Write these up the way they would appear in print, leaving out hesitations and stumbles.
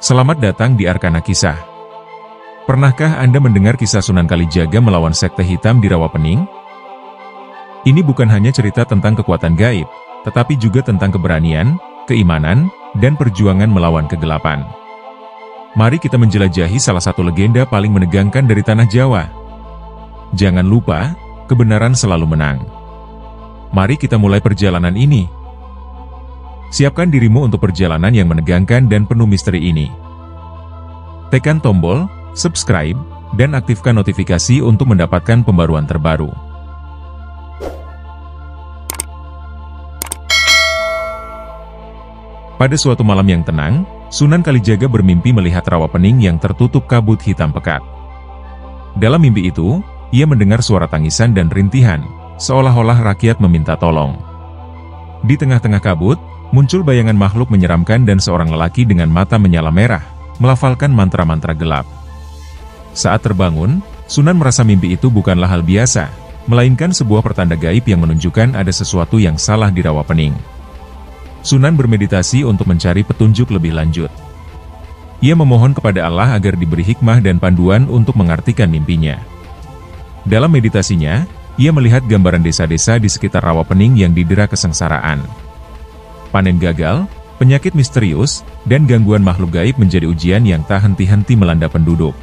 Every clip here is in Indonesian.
Selamat datang di Arkana Kisah. Pernahkah Anda mendengar kisah Sunan Kalijaga melawan sekte hitam di Rawapening? Ini bukan hanya cerita tentang kekuatan gaib, tetapi juga tentang keberanian, keimanan, dan perjuangan melawan kegelapan. Mari kita menjelajahi salah satu legenda paling menegangkan dari tanah Jawa. Jangan lupa, kebenaran selalu menang. Mari kita mulai perjalanan ini. Siapkan dirimu untuk perjalanan yang menegangkan dan penuh misteri ini. Tekan tombol subscribe dan aktifkan notifikasi untuk mendapatkan pembaruan terbaru. Pada suatu malam yang tenang, Sunan Kalijaga bermimpi melihat Rawapening yang tertutup kabut hitam pekat. Dalam mimpi itu, ia mendengar suara tangisan dan rintihan, seolah-olah rakyat meminta tolong. Di tengah-tengah kabut, muncul bayangan makhluk menyeramkan dan seorang lelaki dengan mata menyala merah, melafalkan mantra-mantra gelap. Saat terbangun, Sunan merasa mimpi itu bukanlah hal biasa, melainkan sebuah pertanda gaib yang menunjukkan ada sesuatu yang salah di Rawapening. Sunan bermeditasi untuk mencari petunjuk lebih lanjut. Ia memohon kepada Allah agar diberi hikmah dan panduan untuk mengartikan mimpinya. Dalam meditasinya, ia melihat gambaran desa-desa di sekitar Rawapening yang didera kesengsaraan. Panen gagal, penyakit misterius, dan gangguan makhluk gaib menjadi ujian yang tak henti-henti melanda penduduk.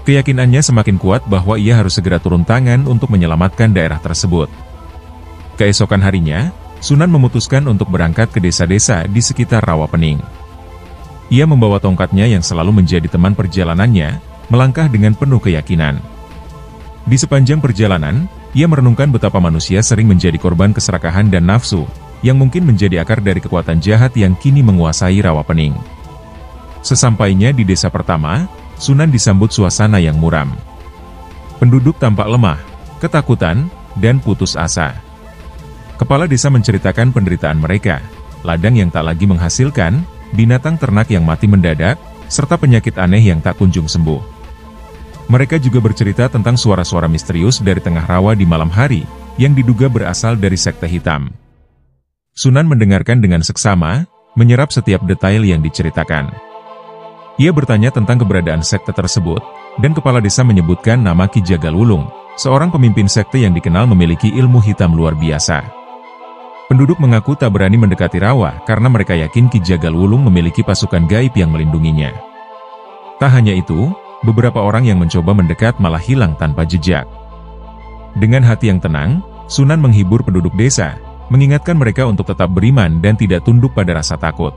Keyakinannya semakin kuat bahwa ia harus segera turun tangan untuk menyelamatkan daerah tersebut. Keesokan harinya, Sunan memutuskan untuk berangkat ke desa-desa di sekitar Rawapening. Ia membawa tongkatnya yang selalu menjadi teman perjalanannya, melangkah dengan penuh keyakinan. Di sepanjang perjalanan, ia merenungkan betapa manusia sering menjadi korban keserakahan dan nafsu, yang mungkin menjadi akar dari kekuatan jahat yang kini menguasai Rawapening. Sesampainya di desa pertama, Sunan disambut suasana yang muram. Penduduk tampak lemah, ketakutan, dan putus asa. Kepala desa menceritakan penderitaan mereka, ladang yang tak lagi menghasilkan, binatang ternak yang mati mendadak, serta penyakit aneh yang tak kunjung sembuh. Mereka juga bercerita tentang suara-suara misterius dari tengah rawa di malam hari, yang diduga berasal dari sekte hitam. Sunan mendengarkan dengan seksama, menyerap setiap detail yang diceritakan. Ia bertanya tentang keberadaan sekte tersebut, dan kepala desa menyebutkan nama Ki Jagalwulung, seorang pemimpin sekte yang dikenal memiliki ilmu hitam luar biasa. Penduduk mengaku tak berani mendekati rawa karena mereka yakin Ki Jagalwulung memiliki pasukan gaib yang melindunginya. Tak hanya itu, beberapa orang yang mencoba mendekat malah hilang tanpa jejak. Dengan hati yang tenang, Sunan menghibur penduduk desa, mengingatkan mereka untuk tetap beriman dan tidak tunduk pada rasa takut.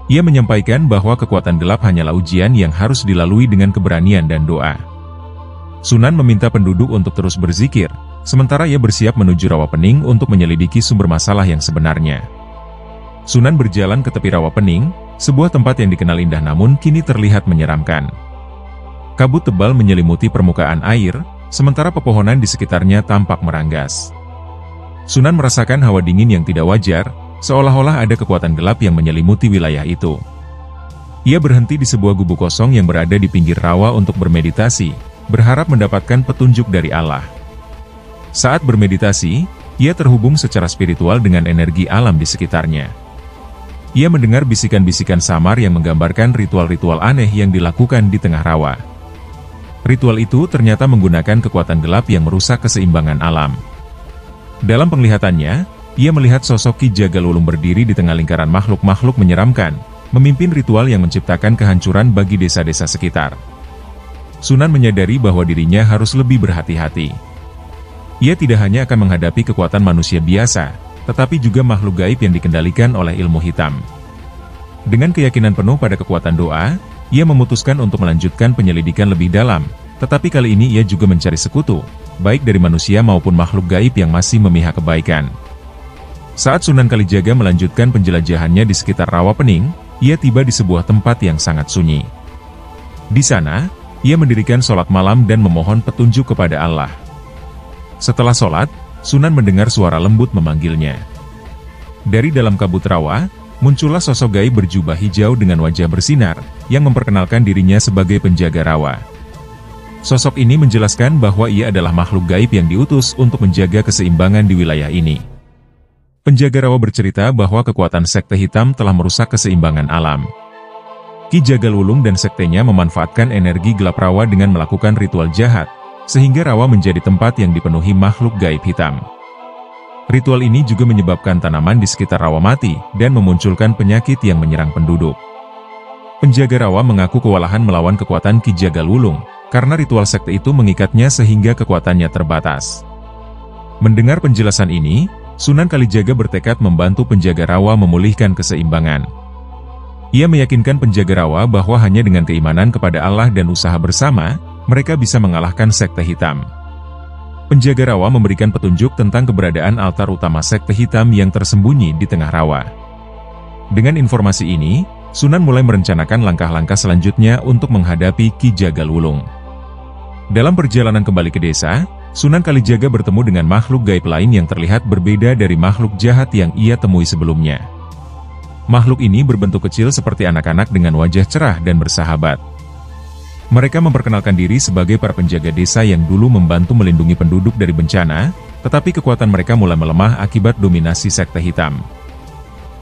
Ia menyampaikan bahwa kekuatan gelap hanyalah ujian yang harus dilalui dengan keberanian dan doa. Sunan meminta penduduk untuk terus berzikir, sementara ia bersiap menuju Rawapening untuk menyelidiki sumber masalah yang sebenarnya. Sunan berjalan ke tepi Rawapening, sebuah tempat yang dikenal indah namun kini terlihat menyeramkan. Kabut tebal menyelimuti permukaan air, sementara pepohonan di sekitarnya tampak meranggas. Sunan merasakan hawa dingin yang tidak wajar, seolah-olah ada kekuatan gelap yang menyelimuti wilayah itu. Ia berhenti di sebuah gubuk kosong yang berada di pinggir rawa untuk bermeditasi, berharap mendapatkan petunjuk dari Allah. Saat bermeditasi, ia terhubung secara spiritual dengan energi alam di sekitarnya. Ia mendengar bisikan-bisikan samar yang menggambarkan ritual-ritual aneh yang dilakukan di tengah rawa. Ritual itu ternyata menggunakan kekuatan gelap yang merusak keseimbangan alam. Dalam penglihatannya, ia melihat sosok Ki Jagalwulung berdiri di tengah lingkaran makhluk-makhluk menyeramkan, memimpin ritual yang menciptakan kehancuran bagi desa-desa sekitar. Sunan menyadari bahwa dirinya harus lebih berhati-hati. Ia tidak hanya akan menghadapi kekuatan manusia biasa, tetapi juga makhluk gaib yang dikendalikan oleh ilmu hitam. Dengan keyakinan penuh pada kekuatan doa, ia memutuskan untuk melanjutkan penyelidikan lebih dalam, tetapi kali ini ia juga mencari sekutu, baik dari manusia maupun makhluk gaib yang masih memihak kebaikan. Saat Sunan Kalijaga melanjutkan penjelajahannya di sekitar Rawapening, ia tiba di sebuah tempat yang sangat sunyi. Di sana, ia mendirikan sholat malam dan memohon petunjuk kepada Allah. Setelah sholat, Sunan mendengar suara lembut memanggilnya. Dari dalam kabut rawa, muncullah sosok gaib berjubah hijau dengan wajah bersinar, yang memperkenalkan dirinya sebagai penjaga rawa. Sosok ini menjelaskan bahwa ia adalah makhluk gaib yang diutus untuk menjaga keseimbangan di wilayah ini. Penjaga rawa bercerita bahwa kekuatan sekte hitam telah merusak keseimbangan alam. Ki Jagalwulung dan sektenya memanfaatkan energi gelap rawa dengan melakukan ritual jahat, sehingga rawa menjadi tempat yang dipenuhi makhluk gaib hitam. Ritual ini juga menyebabkan tanaman di sekitar rawa mati dan memunculkan penyakit yang menyerang penduduk. Penjaga rawa mengaku kewalahan melawan kekuatan Ki Jagalwulung, karena ritual sekte itu mengikatnya sehingga kekuatannya terbatas. Mendengar penjelasan ini, Sunan Kalijaga bertekad membantu penjaga rawa memulihkan keseimbangan. Ia meyakinkan penjaga rawa bahwa hanya dengan keimanan kepada Allah dan usaha bersama, mereka bisa mengalahkan sekte hitam. Penjaga rawa memberikan petunjuk tentang keberadaan altar utama sekte hitam yang tersembunyi di tengah rawa. Dengan informasi ini, Sunan mulai merencanakan langkah-langkah selanjutnya untuk menghadapi Ki Jagalwulung. Dalam perjalanan kembali ke desa, Sunan Kalijaga bertemu dengan makhluk gaib lain yang terlihat berbeda dari makhluk jahat yang ia temui sebelumnya. Makhluk ini berbentuk kecil seperti anak-anak dengan wajah cerah dan bersahabat. Mereka memperkenalkan diri sebagai para penjaga desa yang dulu membantu melindungi penduduk dari bencana, tetapi kekuatan mereka mulai melemah akibat dominasi sekte hitam.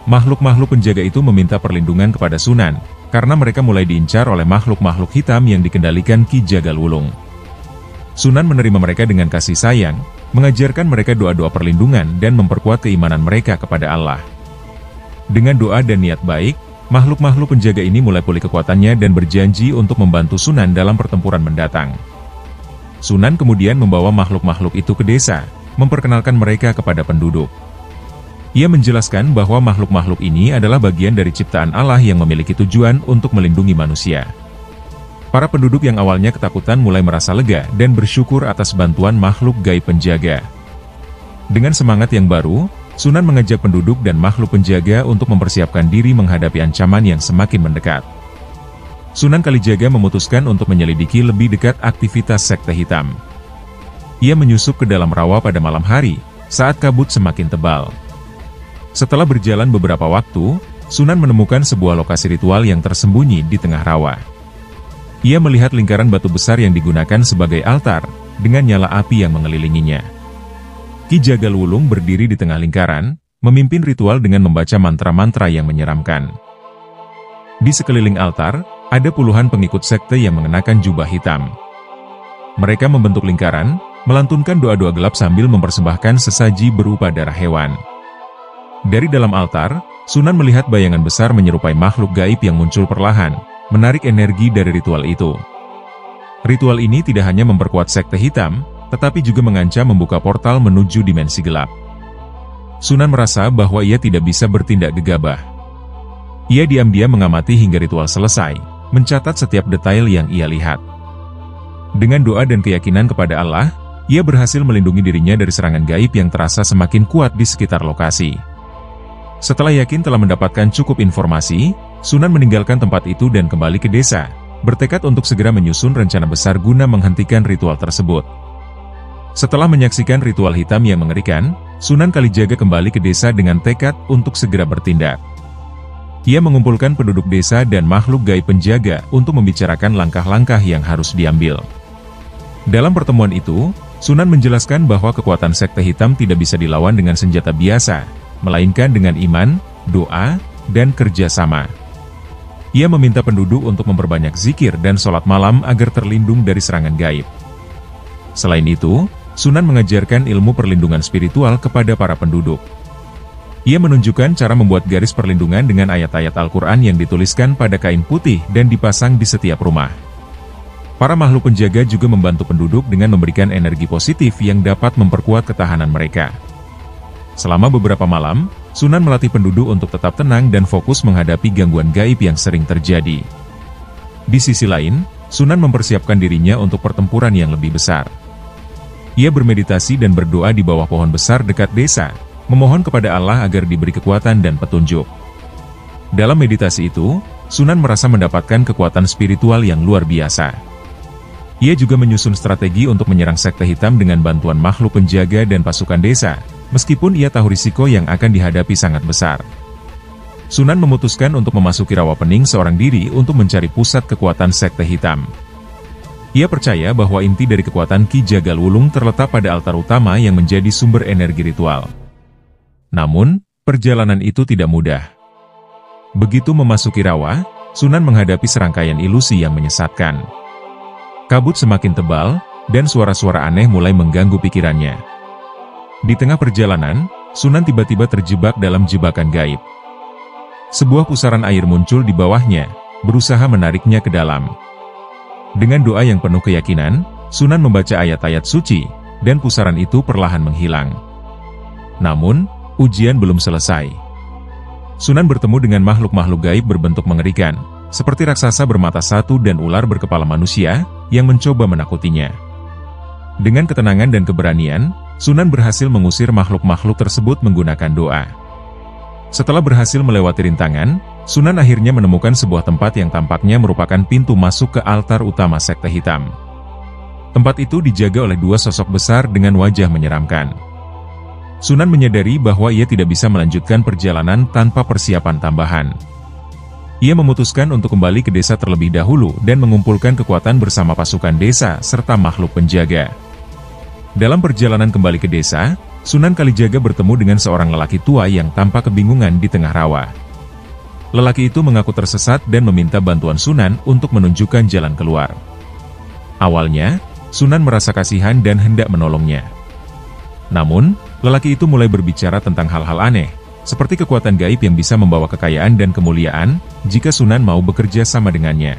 Makhluk-makhluk penjaga itu meminta perlindungan kepada Sunan, karena mereka mulai diincar oleh makhluk-makhluk hitam yang dikendalikan Ki Jagalwulung. Sunan menerima mereka dengan kasih sayang, mengajarkan mereka doa-doa perlindungan dan memperkuat keimanan mereka kepada Allah. Dengan doa dan niat baik, makhluk-makhluk penjaga ini mulai pulih kekuatannya dan berjanji untuk membantu Sunan dalam pertempuran mendatang. Sunan kemudian membawa makhluk-makhluk itu ke desa, memperkenalkan mereka kepada penduduk. Ia menjelaskan bahwa makhluk-makhluk ini adalah bagian dari ciptaan Allah yang memiliki tujuan untuk melindungi manusia. Para penduduk yang awalnya ketakutan mulai merasa lega dan bersyukur atas bantuan makhluk gaib penjaga. Dengan semangat yang baru, Sunan mengajak penduduk dan makhluk penjaga untuk mempersiapkan diri menghadapi ancaman yang semakin mendekat. Sunan Kalijaga memutuskan untuk menyelidiki lebih dekat aktivitas sekte hitam. Ia menyusup ke dalam rawa pada malam hari, saat kabut semakin tebal. Setelah berjalan beberapa waktu, Sunan menemukan sebuah lokasi ritual yang tersembunyi di tengah rawa. Ia melihat lingkaran batu besar yang digunakan sebagai altar, dengan nyala api yang mengelilinginya. Ki Jagalwulung berdiri di tengah lingkaran, memimpin ritual dengan membaca mantra-mantra yang menyeramkan. Di sekeliling altar, ada puluhan pengikut sekte yang mengenakan jubah hitam. Mereka membentuk lingkaran, melantunkan doa-doa gelap sambil mempersembahkan sesaji berupa darah hewan. Dari dalam altar, Sunan melihat bayangan besar menyerupai makhluk gaib yang muncul perlahan, menarik energi dari ritual itu. Ritual ini tidak hanya memperkuat sekte hitam, tetapi juga mengancam membuka portal menuju dimensi gelap. Sunan merasa bahwa ia tidak bisa bertindak gegabah. Ia diam-diam mengamati hingga ritual selesai, mencatat setiap detail yang ia lihat. Dengan doa dan keyakinan kepada Allah, ia berhasil melindungi dirinya dari serangan gaib yang terasa semakin kuat di sekitar lokasi. Setelah yakin telah mendapatkan cukup informasi, Sunan meninggalkan tempat itu dan kembali ke desa, bertekad untuk segera menyusun rencana besar guna menghentikan ritual tersebut. Setelah menyaksikan ritual hitam yang mengerikan, Sunan Kalijaga kembali ke desa dengan tekad untuk segera bertindak. Ia mengumpulkan penduduk desa dan makhluk gaib penjaga untuk membicarakan langkah-langkah yang harus diambil. Dalam pertemuan itu, Sunan menjelaskan bahwa kekuatan sekte hitam tidak bisa dilawan dengan senjata biasa, melainkan dengan iman, doa, dan kerjasama. Ia meminta penduduk untuk memperbanyak zikir dan sholat malam agar terlindung dari serangan gaib. Selain itu, Sunan mengajarkan ilmu perlindungan spiritual kepada para penduduk. Ia menunjukkan cara membuat garis perlindungan dengan ayat-ayat Al-Quran yang dituliskan pada kain putih dan dipasang di setiap rumah. Para makhluk penjaga juga membantu penduduk dengan memberikan energi positif yang dapat memperkuat ketahanan mereka. Selama beberapa malam, Sunan melatih penduduk untuk tetap tenang dan fokus menghadapi gangguan gaib yang sering terjadi. Di sisi lain, Sunan mempersiapkan dirinya untuk pertempuran yang lebih besar. Ia bermeditasi dan berdoa di bawah pohon besar dekat desa, memohon kepada Allah agar diberi kekuatan dan petunjuk. Dalam meditasi itu, Sunan merasa mendapatkan kekuatan spiritual yang luar biasa. Ia juga menyusun strategi untuk menyerang sekte hitam dengan bantuan makhluk penjaga dan pasukan desa, meskipun ia tahu risiko yang akan dihadapi sangat besar. Sunan memutuskan untuk memasuki rawa pening seorang diri untuk mencari pusat kekuatan sekte hitam. Ia percaya bahwa inti dari kekuatan Ki Jagalwulung terletak pada altar utama yang menjadi sumber energi ritual. Namun, perjalanan itu tidak mudah. Begitu memasuki rawa, Sunan menghadapi serangkaian ilusi yang menyesatkan. Kabut semakin tebal, dan suara-suara aneh mulai mengganggu pikirannya. Di tengah perjalanan, Sunan tiba-tiba terjebak dalam jebakan gaib. Sebuah pusaran air muncul di bawahnya, berusaha menariknya ke dalam. Dengan doa yang penuh keyakinan, Sunan membaca ayat-ayat suci, dan pusaran itu perlahan menghilang. Namun, ujian belum selesai. Sunan bertemu dengan makhluk-makhluk gaib berbentuk mengerikan, seperti raksasa bermata satu dan ular berkepala manusia, yang mencoba menakutinya. Dengan ketenangan dan keberanian, Sunan berhasil mengusir makhluk-makhluk tersebut menggunakan doa. Setelah berhasil melewati rintangan, Sunan akhirnya menemukan sebuah tempat yang tampaknya merupakan pintu masuk ke altar utama sekte hitam. Tempat itu dijaga oleh dua sosok besar dengan wajah menyeramkan. Sunan menyadari bahwa ia tidak bisa melanjutkan perjalanan tanpa persiapan tambahan. Ia memutuskan untuk kembali ke desa terlebih dahulu dan mengumpulkan kekuatan bersama pasukan desa serta makhluk penjaga. Dalam perjalanan kembali ke desa, Sunan Kalijaga bertemu dengan seorang lelaki tua yang tampak kebingungan di tengah rawa. Lelaki itu mengaku tersesat dan meminta bantuan Sunan untuk menunjukkan jalan keluar. Awalnya, Sunan merasa kasihan dan hendak menolongnya. Namun, lelaki itu mulai berbicara tentang hal-hal aneh, seperti kekuatan gaib yang bisa membawa kekayaan dan kemuliaan, jika Sunan mau bekerja sama dengannya.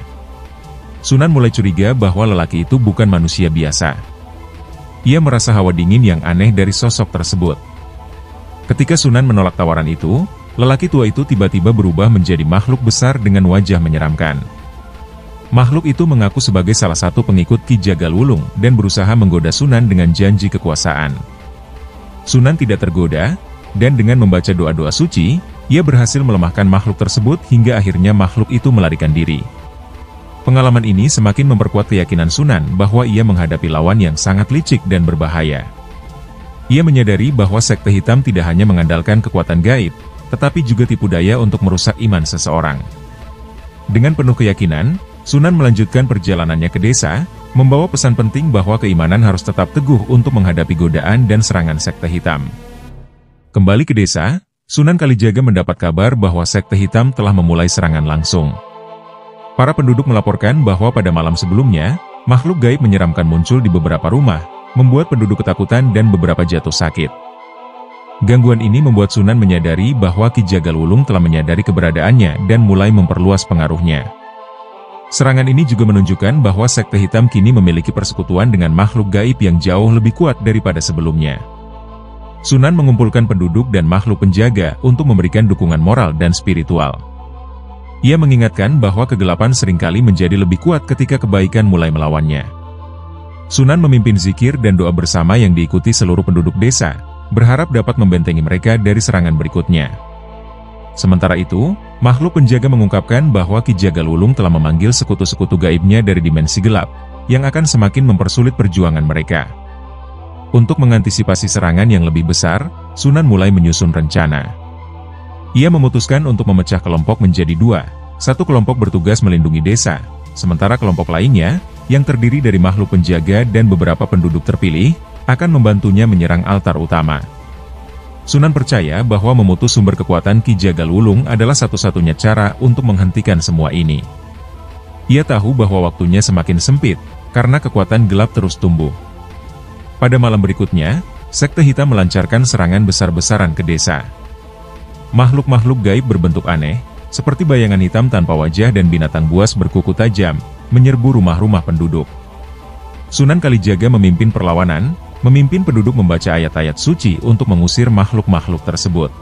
Sunan mulai curiga bahwa lelaki itu bukan manusia biasa. Ia merasa hawa dingin yang aneh dari sosok tersebut. Ketika Sunan menolak tawaran itu, lelaki tua itu tiba-tiba berubah menjadi makhluk besar dengan wajah menyeramkan. Makhluk itu mengaku sebagai salah satu pengikut Ki Jagal Wulung dan berusaha menggoda Sunan dengan janji kekuasaan. Sunan tidak tergoda, dan dengan membaca doa-doa suci, ia berhasil melemahkan makhluk tersebut hingga akhirnya makhluk itu melarikan diri. Pengalaman ini semakin memperkuat keyakinan Sunan bahwa ia menghadapi lawan yang sangat licik dan berbahaya. Ia menyadari bahwa sekte hitam tidak hanya mengandalkan kekuatan gaib, tetapi juga tipu daya untuk merusak iman seseorang. Dengan penuh keyakinan, Sunan melanjutkan perjalanannya ke desa, membawa pesan penting bahwa keimanan harus tetap teguh untuk menghadapi godaan dan serangan sekte hitam. Kembali ke desa, Sunan Kalijaga mendapat kabar bahwa sekte hitam telah memulai serangan langsung. Para penduduk melaporkan bahwa pada malam sebelumnya, makhluk gaib menyeramkan muncul di beberapa rumah, membuat penduduk ketakutan dan beberapa jatuh sakit. Gangguan ini membuat Sunan menyadari bahwa Ki Jagal Wulung telah menyadari keberadaannya dan mulai memperluas pengaruhnya. Serangan ini juga menunjukkan bahwa sekte hitam kini memiliki persekutuan dengan makhluk gaib yang jauh lebih kuat daripada sebelumnya. Sunan mengumpulkan penduduk dan makhluk penjaga untuk memberikan dukungan moral dan spiritual. Ia mengingatkan bahwa kegelapan seringkali menjadi lebih kuat ketika kebaikan mulai melawannya. Sunan memimpin zikir dan doa bersama yang diikuti seluruh penduduk desa, berharap dapat membentengi mereka dari serangan berikutnya. Sementara itu, makhluk penjaga mengungkapkan bahwa Ki Jagal Wulung telah memanggil sekutu-sekutu gaibnya dari dimensi gelap, yang akan semakin mempersulit perjuangan mereka. Untuk mengantisipasi serangan yang lebih besar, Sunan mulai menyusun rencana. Ia memutuskan untuk memecah kelompok menjadi dua, satu kelompok bertugas melindungi desa, sementara kelompok lainnya, yang terdiri dari makhluk penjaga dan beberapa penduduk terpilih, akan membantunya menyerang altar utama. Sunan percaya bahwa memutus sumber kekuatan Ki Jagal Wulung adalah satu-satunya cara untuk menghentikan semua ini. Ia tahu bahwa waktunya semakin sempit, karena kekuatan gelap terus tumbuh. Pada malam berikutnya, sekte hitam melancarkan serangan besar-besaran ke desa. Makhluk-makhluk gaib berbentuk aneh, seperti bayangan hitam tanpa wajah dan binatang buas berkuku tajam, menyerbu rumah-rumah penduduk. Sunan Kalijaga memimpin perlawanan, memimpin penduduk membaca ayat-ayat suci untuk mengusir makhluk-makhluk tersebut.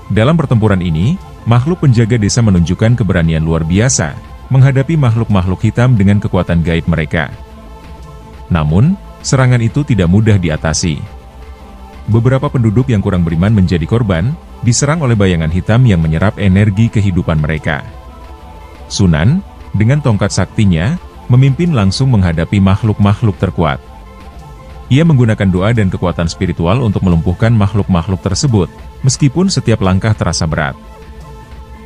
Dalam pertempuran ini, makhluk penjaga desa menunjukkan keberanian luar biasa, menghadapi makhluk-makhluk hitam dengan kekuatan gaib mereka. Namun, serangan itu tidak mudah diatasi. Beberapa penduduk yang kurang beriman menjadi korban, diserang oleh bayangan hitam yang menyerap energi kehidupan mereka. Sunan, dengan tongkat saktinya, memimpin langsung menghadapi makhluk-makhluk terkuat. Ia menggunakan doa dan kekuatan spiritual untuk melumpuhkan makhluk-makhluk tersebut, meskipun setiap langkah terasa berat.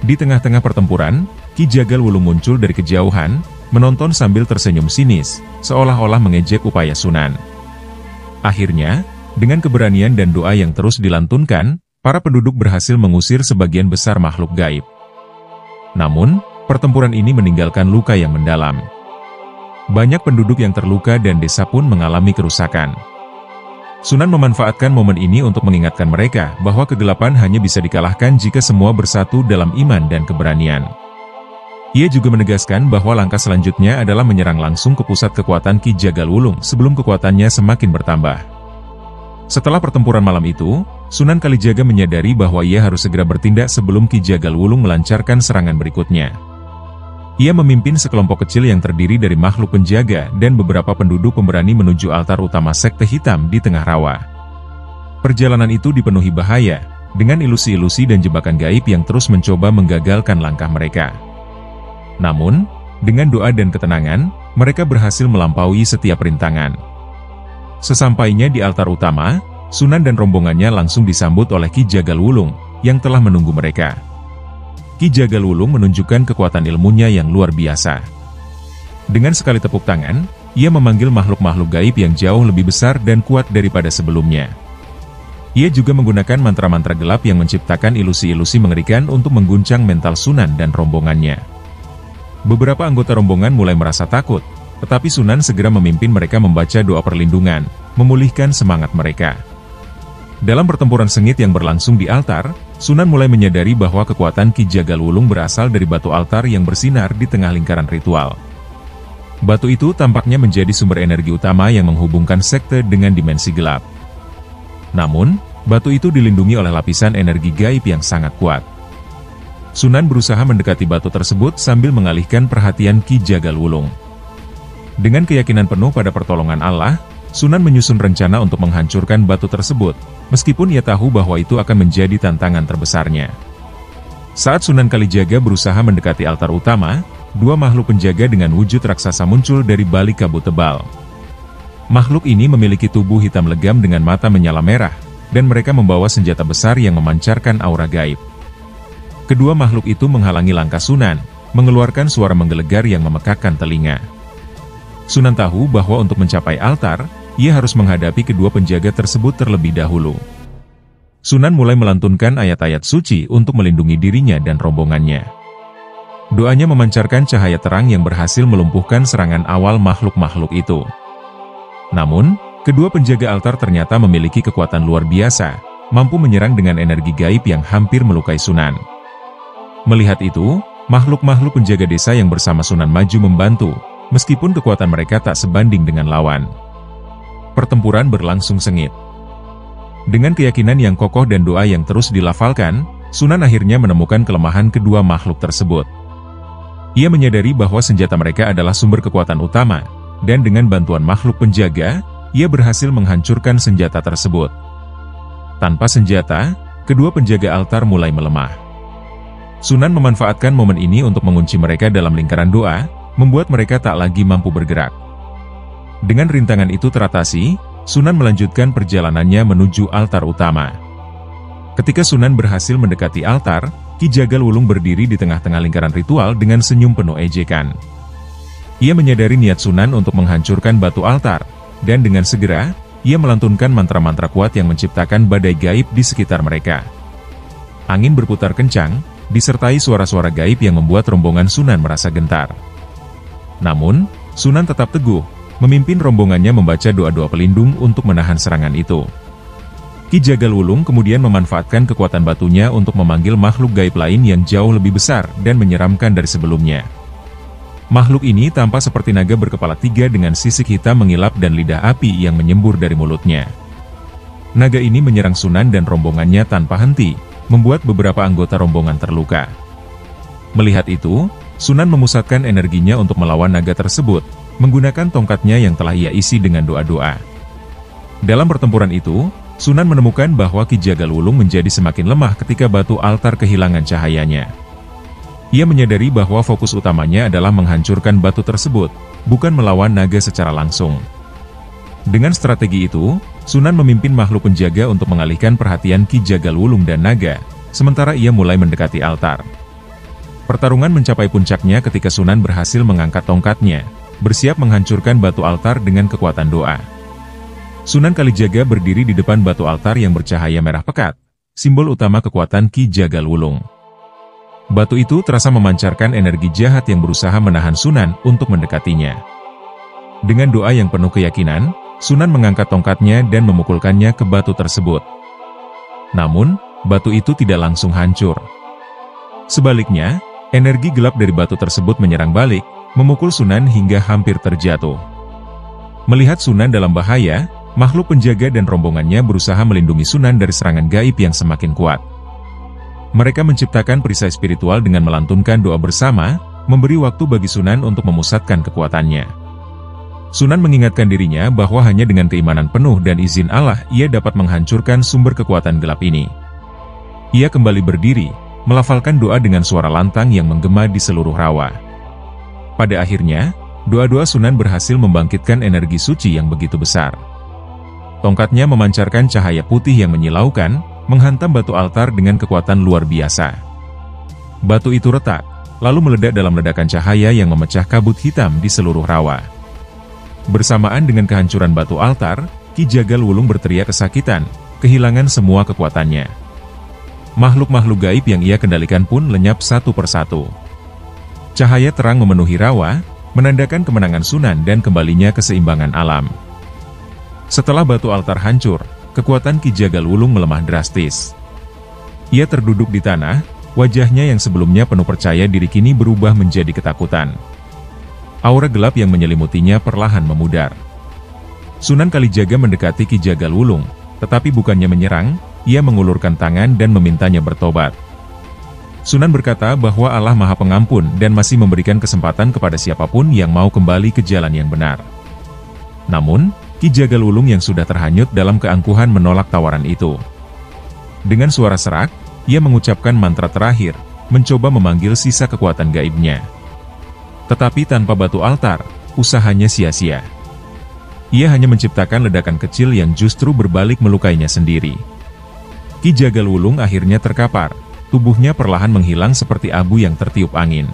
Di tengah-tengah pertempuran, Ki Jagal Wulung muncul dari kejauhan, menonton sambil tersenyum sinis, seolah-olah mengejek upaya Sunan. Akhirnya, dengan keberanian dan doa yang terus dilantunkan, para penduduk berhasil mengusir sebagian besar makhluk gaib. Namun, Pertempuran ini meninggalkan luka yang mendalam. Banyak penduduk yang terluka dan desa pun mengalami kerusakan. Sunan memanfaatkan momen ini untuk mengingatkan mereka bahwa kegelapan hanya bisa dikalahkan jika semua bersatu dalam iman dan keberanian. Ia juga menegaskan bahwa langkah selanjutnya adalah menyerang langsung ke pusat kekuatan Ki Jagalwulung sebelum kekuatannya semakin bertambah. Setelah pertempuran malam itu, Sunan Kalijaga menyadari bahwa ia harus segera bertindak sebelum Ki Jagalwulung melancarkan serangan berikutnya. Ia memimpin sekelompok kecil yang terdiri dari makhluk penjaga dan beberapa penduduk pemberani menuju altar utama Sekte Hitam di tengah rawa. Perjalanan itu dipenuhi bahaya, dengan ilusi-ilusi dan jebakan gaib yang terus mencoba menggagalkan langkah mereka. Namun, dengan doa dan ketenangan, mereka berhasil melampaui setiap rintangan. Sesampainya di altar utama, Sunan dan rombongannya langsung disambut oleh Ki Jagalwulung yang telah menunggu mereka. Ki Jagalwulung menunjukkan kekuatan ilmunya yang luar biasa. Dengan sekali tepuk tangan, ia memanggil makhluk-makhluk gaib yang jauh lebih besar dan kuat daripada sebelumnya. Ia juga menggunakan mantra-mantra gelap yang menciptakan ilusi-ilusi mengerikan untuk mengguncang mental Sunan dan rombongannya. Beberapa anggota rombongan mulai merasa takut, tetapi Sunan segera memimpin mereka membaca doa perlindungan, memulihkan semangat mereka. Dalam pertempuran sengit yang berlangsung di altar, Sunan mulai menyadari bahwa kekuatan Ki Jagalwulung berasal dari batu altar yang bersinar di tengah lingkaran ritual. Batu itu tampaknya menjadi sumber energi utama yang menghubungkan sekte dengan dimensi gelap. Namun, batu itu dilindungi oleh lapisan energi gaib yang sangat kuat. Sunan berusaha mendekati batu tersebut sambil mengalihkan perhatian Ki Jagalwulung. Dengan keyakinan penuh pada pertolongan Allah, Sunan menyusun rencana untuk menghancurkan batu tersebut, meskipun ia tahu bahwa itu akan menjadi tantangan terbesarnya. Saat Sunan Kalijaga berusaha mendekati altar utama, dua makhluk penjaga dengan wujud raksasa muncul dari balik kabut tebal. Makhluk ini memiliki tubuh hitam legam dengan mata menyala merah, dan mereka membawa senjata besar yang memancarkan aura gaib. Kedua makhluk itu menghalangi langkah Sunan, mengeluarkan suara menggelegar yang memekakkan telinga. Sunan tahu bahwa untuk mencapai altar, ia harus menghadapi kedua penjaga tersebut terlebih dahulu. Sunan mulai melantunkan ayat-ayat suci untuk melindungi dirinya dan rombongannya. Doanya memancarkan cahaya terang yang berhasil melumpuhkan serangan awal makhluk-makhluk itu. Namun, kedua penjaga altar ternyata memiliki kekuatan luar biasa, mampu menyerang dengan energi gaib yang hampir melukai Sunan. Melihat itu, makhluk-makhluk penjaga desa yang bersama Sunan maju membantu, meskipun kekuatan mereka tak sebanding dengan lawan. Pertempuran berlangsung sengit. Dengan keyakinan yang kokoh dan doa yang terus dilafalkan, Sunan akhirnya menemukan kelemahan kedua makhluk tersebut. Ia menyadari bahwa senjata mereka adalah sumber kekuatan utama, dan dengan bantuan makhluk penjaga, ia berhasil menghancurkan senjata tersebut. Tanpa senjata, kedua penjaga altar mulai melemah. Sunan memanfaatkan momen ini untuk mengunci mereka dalam lingkaran doa, membuat mereka tak lagi mampu bergerak. Dengan rintangan itu teratasi, Sunan melanjutkan perjalanannya menuju altar utama. Ketika Sunan berhasil mendekati altar, Ki Jagalwulung berdiri di tengah-tengah lingkaran ritual dengan senyum penuh ejekan. Ia menyadari niat Sunan untuk menghancurkan batu altar, dan dengan segera, ia melantunkan mantra-mantra kuat yang menciptakan badai gaib di sekitar mereka. Angin berputar kencang, disertai suara-suara gaib yang membuat rombongan Sunan merasa gentar. Namun, Sunan tetap teguh, memimpin rombongannya membaca doa-doa pelindung untuk menahan serangan itu. Ki Jagalwulung kemudian memanfaatkan kekuatan batunya untuk memanggil makhluk gaib lain yang jauh lebih besar dan menyeramkan dari sebelumnya. Makhluk ini tampak seperti naga berkepala 3 dengan sisik hitam mengilap dan lidah api yang menyembur dari mulutnya. Naga ini menyerang Sunan dan rombongannya tanpa henti, membuat beberapa anggota rombongan terluka. Melihat itu, Sunan memusatkan energinya untuk melawan naga tersebut, menggunakan tongkatnya yang telah ia isi dengan doa-doa. Dalam pertempuran itu, Sunan menemukan bahwa Ki Jagalwulung menjadi semakin lemah ketika batu altar kehilangan cahayanya. Ia menyadari bahwa fokus utamanya adalah menghancurkan batu tersebut, bukan melawan naga secara langsung. Dengan strategi itu, Sunan memimpin makhluk penjaga untuk mengalihkan perhatian Ki Jagalwulung dan naga, sementara ia mulai mendekati altar. Pertarungan mencapai puncaknya ketika Sunan berhasil mengangkat tongkatnya, bersiap menghancurkan batu altar dengan kekuatan doa. Sunan Kalijaga berdiri di depan batu altar yang bercahaya merah pekat, simbol utama kekuatan Ki Jagalwulung. Batu itu terasa memancarkan energi jahat yang berusaha menahan Sunan untuk mendekatinya. Dengan doa yang penuh keyakinan, Sunan mengangkat tongkatnya dan memukulkannya ke batu tersebut. Namun, batu itu tidak langsung hancur. Sebaliknya, energi gelap dari batu tersebut menyerang balik, memukul Sunan hingga hampir terjatuh. Melihat Sunan dalam bahaya, makhluk penjaga dan rombongannya berusaha melindungi Sunan dari serangan gaib yang semakin kuat. Mereka menciptakan perisai spiritual dengan melantunkan doa bersama, memberi waktu bagi Sunan untuk memusatkan kekuatannya. Sunan mengingatkan dirinya bahwa hanya dengan keimanan penuh dan izin Allah ia dapat menghancurkan sumber kekuatan gelap ini. Ia kembali berdiri, melafalkan doa dengan suara lantang yang menggema di seluruh rawa. Pada akhirnya, doa-doa Sunan berhasil membangkitkan energi suci yang begitu besar. Tongkatnya memancarkan cahaya putih yang menyilaukan, menghantam batu altar dengan kekuatan luar biasa. Batu itu retak, lalu meledak dalam ledakan cahaya yang memecah kabut hitam di seluruh rawa. Bersamaan dengan kehancuran batu altar, Ki Jagal Wulung berteriak kesakitan, kehilangan semua kekuatannya. Makhluk-makhluk gaib yang ia kendalikan pun lenyap satu persatu. Cahaya terang memenuhi rawa, menandakan kemenangan Sunan dan kembalinya keseimbangan alam. Setelah batu altar hancur, kekuatan Ki Jagal Wulung melemah drastis. Ia terduduk di tanah, wajahnya yang sebelumnya penuh percaya diri kini berubah menjadi ketakutan. Aura gelap yang menyelimutinya perlahan memudar. Sunan Kalijaga mendekati Ki Jagal Wulung, tetapi bukannya menyerang, ia mengulurkan tangan dan memintanya bertobat. Sunan berkata bahwa Allah Maha Pengampun dan masih memberikan kesempatan kepada siapapun yang mau kembali ke jalan yang benar. Namun, Ki Jagal Wulung yang sudah terhanyut dalam keangkuhan menolak tawaran itu. Dengan suara serak, ia mengucapkan mantra terakhir, mencoba memanggil sisa kekuatan gaibnya. Tetapi tanpa batu altar, usahanya sia-sia. Ia hanya menciptakan ledakan kecil yang justru berbalik melukainya sendiri. Ki Jagal Wulung akhirnya terkapar, tubuhnya perlahan menghilang seperti abu yang tertiup angin.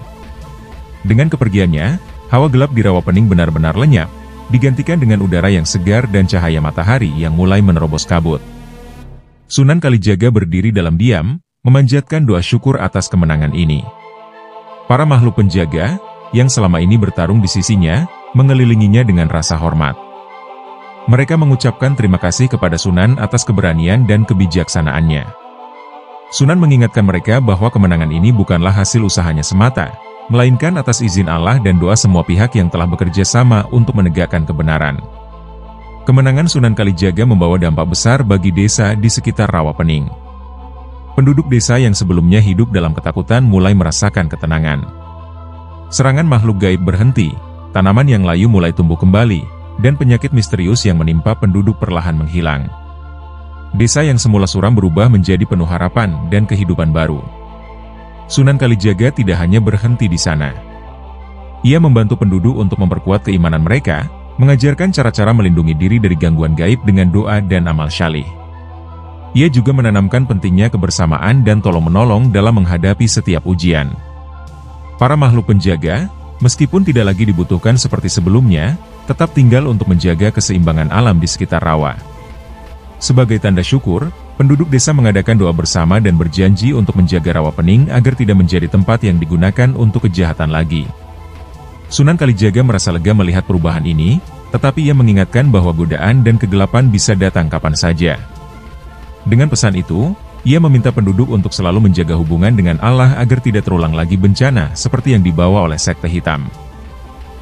Dengan kepergiannya, hawa gelap di rawa pening benar-benar lenyap, digantikan dengan udara yang segar dan cahaya matahari yang mulai menerobos kabut. Sunan Kalijaga berdiri dalam diam, memanjatkan doa syukur atas kemenangan ini. Para makhluk penjaga, yang selama ini bertarung di sisinya, mengelilinginya dengan rasa hormat. Mereka mengucapkan terima kasih kepada Sunan atas keberanian dan kebijaksanaannya. Sunan mengingatkan mereka bahwa kemenangan ini bukanlah hasil usahanya semata, melainkan atas izin Allah dan doa semua pihak yang telah bekerja sama untuk menegakkan kebenaran. Kemenangan Sunan Kalijaga membawa dampak besar bagi desa di sekitar Rawa Pening. Penduduk desa yang sebelumnya hidup dalam ketakutan mulai merasakan ketenangan. Serangan makhluk gaib berhenti, tanaman yang layu mulai tumbuh kembali, dan penyakit misterius yang menimpa penduduk perlahan menghilang. Desa yang semula suram berubah menjadi penuh harapan dan kehidupan baru. Sunan Kalijaga tidak hanya berhenti di sana. Ia membantu penduduk untuk memperkuat keimanan mereka, mengajarkan cara-cara melindungi diri dari gangguan gaib dengan doa dan amal syalih. Ia juga menanamkan pentingnya kebersamaan dan tolong-menolong dalam menghadapi setiap ujian. Para makhluk penjaga, meskipun tidak lagi dibutuhkan seperti sebelumnya, tetap tinggal untuk menjaga keseimbangan alam di sekitar rawa. Sebagai tanda syukur, penduduk desa mengadakan doa bersama dan berjanji untuk menjaga Rawa Pening agar tidak menjadi tempat yang digunakan untuk kejahatan lagi. Sunan Kalijaga merasa lega melihat perubahan ini, tetapi ia mengingatkan bahwa godaan dan kegelapan bisa datang kapan saja. Dengan pesan itu, ia meminta penduduk untuk selalu menjaga hubungan dengan Allah agar tidak terulang lagi bencana seperti yang dibawa oleh sekte hitam.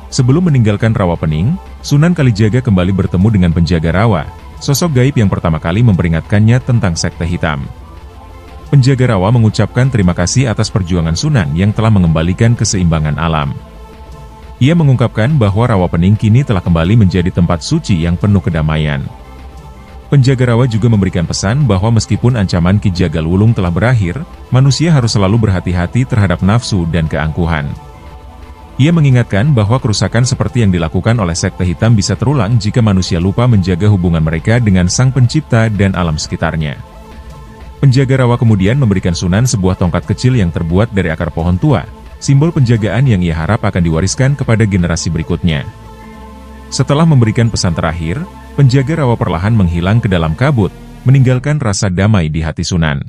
Sebelum meninggalkan Rawa Pening, Sunan Kalijaga kembali bertemu dengan penjaga rawa, sosok gaib yang pertama kali memperingatkannya tentang sekte hitam. Penjaga rawa mengucapkan terima kasih atas perjuangan Sunan yang telah mengembalikan keseimbangan alam. Ia mengungkapkan bahwa Rawa Pening kini telah kembali menjadi tempat suci yang penuh kedamaian. Penjaga rawa juga memberikan pesan bahwa meskipun ancaman Ki Jagal Wulung telah berakhir, manusia harus selalu berhati-hati terhadap nafsu dan keangkuhan. Ia mengingatkan bahwa kerusakan seperti yang dilakukan oleh sekte hitam bisa terulang jika manusia lupa menjaga hubungan mereka dengan Sang Pencipta dan alam sekitarnya. Penjaga rawa kemudian memberikan Sunan sebuah tongkat kecil yang terbuat dari akar pohon tua, simbol penjagaan yang ia harap akan diwariskan kepada generasi berikutnya. Setelah memberikan pesan terakhir, penjaga rawa perlahan menghilang ke dalam kabut, meninggalkan rasa damai di hati Sunan.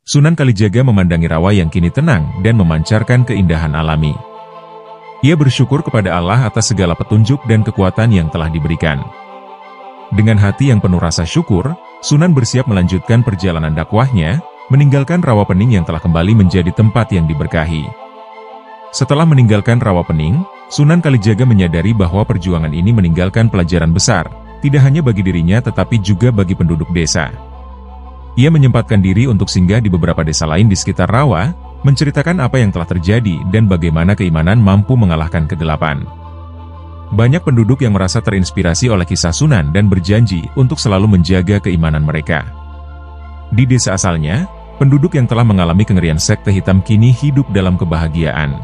Sunan Kalijaga memandangi rawa yang kini tenang dan memancarkan keindahan alami. Ia bersyukur kepada Allah atas segala petunjuk dan kekuatan yang telah diberikan. Dengan hati yang penuh rasa syukur, Sunan bersiap melanjutkan perjalanan dakwahnya, meninggalkan Rawapening yang telah kembali menjadi tempat yang diberkahi. Setelah meninggalkan Rawapening, Sunan Kalijaga menyadari bahwa perjuangan ini meninggalkan pelajaran besar, tidak hanya bagi dirinya tetapi juga bagi penduduk desa. Ia menyempatkan diri untuk singgah di beberapa desa lain di sekitar rawa, menceritakan apa yang telah terjadi dan bagaimana keimanan mampu mengalahkan kegelapan. Banyak penduduk yang merasa terinspirasi oleh kisah Sunan dan berjanji untuk selalu menjaga keimanan mereka. Di desa asalnya, penduduk yang telah mengalami kengerian sekte hitam kini hidup dalam kebahagiaan.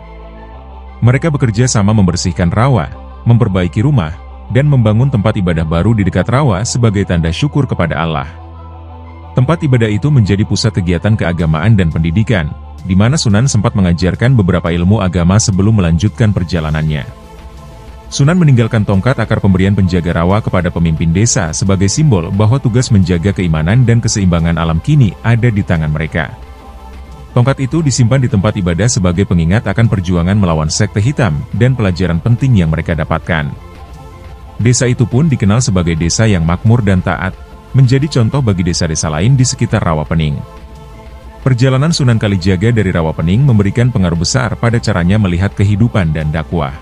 Mereka bekerja sama membersihkan rawa, memperbaiki rumah, dan membangun tempat ibadah baru di dekat rawa sebagai tanda syukur kepada Allah. Tempat ibadah itu menjadi pusat kegiatan keagamaan dan pendidikan, di mana Sunan sempat mengajarkan beberapa ilmu agama sebelum melanjutkan perjalanannya. Sunan meninggalkan tongkat akar pemberian penjaga rawa kepada pemimpin desa sebagai simbol bahwa tugas menjaga keimanan dan keseimbangan alam kini ada di tangan mereka. Tongkat itu disimpan di tempat ibadah sebagai pengingat akan perjuangan melawan sekte hitam dan pelajaran penting yang mereka dapatkan. Desa itu pun dikenal sebagai desa yang makmur dan taat, menjadi contoh bagi desa-desa lain di sekitar Rawapening. Perjalanan Sunan Kalijaga dari Rawapening memberikan pengaruh besar pada caranya melihat kehidupan dan dakwah.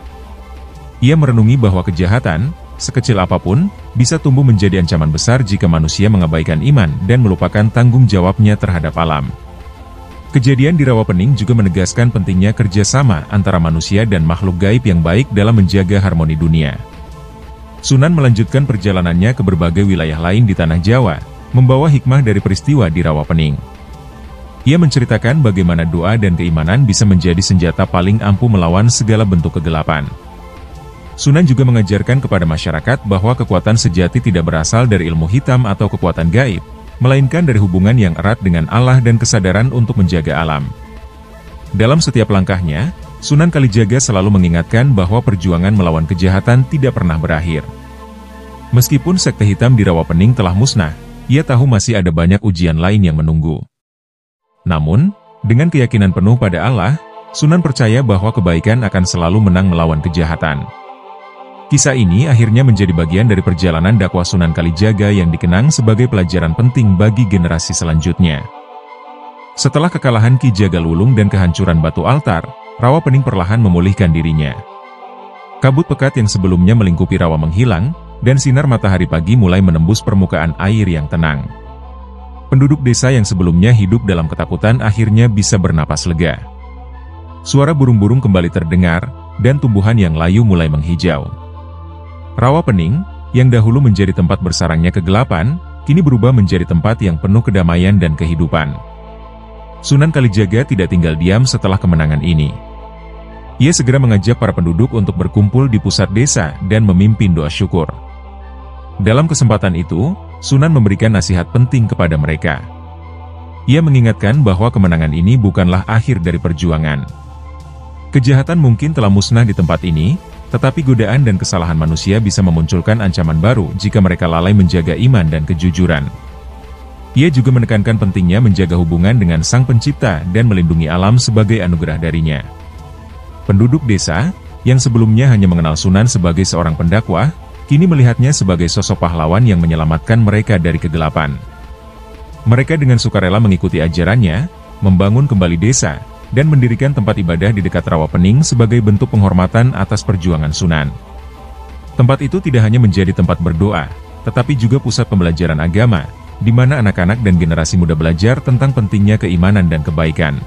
Ia merenungi bahwa kejahatan, sekecil apapun, bisa tumbuh menjadi ancaman besar jika manusia mengabaikan iman dan melupakan tanggung jawabnya terhadap alam. Kejadian di Rawapening juga menegaskan pentingnya kerjasama antara manusia dan makhluk gaib yang baik dalam menjaga harmoni dunia. Sunan melanjutkan perjalanannya ke berbagai wilayah lain di Tanah Jawa, membawa hikmah dari peristiwa di Rawapening. Ia menceritakan bagaimana doa dan keimanan bisa menjadi senjata paling ampuh melawan segala bentuk kegelapan. Sunan juga mengajarkan kepada masyarakat bahwa kekuatan sejati tidak berasal dari ilmu hitam atau kekuatan gaib, melainkan dari hubungan yang erat dengan Allah dan kesadaran untuk menjaga alam. Dalam setiap langkahnya, Sunan Kalijaga selalu mengingatkan bahwa perjuangan melawan kejahatan tidak pernah berakhir. Meskipun sekte hitam di Rawapening telah musnah, ia tahu masih ada banyak ujian lain yang menunggu. Namun, dengan keyakinan penuh pada Allah, Sunan percaya bahwa kebaikan akan selalu menang melawan kejahatan. Kisah ini akhirnya menjadi bagian dari perjalanan dakwah Sunan Kalijaga yang dikenang sebagai pelajaran penting bagi generasi selanjutnya. Setelah kekalahan Ki Jagalwulung dan kehancuran batu altar, Rawapening perlahan memulihkan dirinya. Kabut pekat yang sebelumnya melingkupi rawa menghilang, dan sinar matahari pagi mulai menembus permukaan air yang tenang. Penduduk desa yang sebelumnya hidup dalam ketakutan akhirnya bisa bernapas lega. Suara burung-burung kembali terdengar, dan tumbuhan yang layu mulai menghijau. Rawapening, yang dahulu menjadi tempat bersarangnya kegelapan, kini berubah menjadi tempat yang penuh kedamaian dan kehidupan. Sunan Kalijaga tidak tinggal diam setelah kemenangan ini. Ia segera mengajak para penduduk untuk berkumpul di pusat desa dan memimpin doa syukur. Dalam kesempatan itu, Sunan memberikan nasihat penting kepada mereka. Ia mengingatkan bahwa kemenangan ini bukanlah akhir dari perjuangan. Kejahatan mungkin telah musnah di tempat ini, tetapi godaan dan kesalahan manusia bisa memunculkan ancaman baru jika mereka lalai menjaga iman dan kejujuran. Ia juga menekankan pentingnya menjaga hubungan dengan Sang Pencipta dan melindungi alam sebagai anugerah darinya. Penduduk desa, yang sebelumnya hanya mengenal Sunan sebagai seorang pendakwah, kini melihatnya sebagai sosok pahlawan yang menyelamatkan mereka dari kegelapan. Mereka dengan sukarela mengikuti ajarannya, membangun kembali desa, dan mendirikan tempat ibadah di dekat Rawapening sebagai bentuk penghormatan atas perjuangan Sunan. Tempat itu tidak hanya menjadi tempat berdoa, tetapi juga pusat pembelajaran agama, di mana anak-anak dan generasi muda belajar tentang pentingnya keimanan dan kebaikan.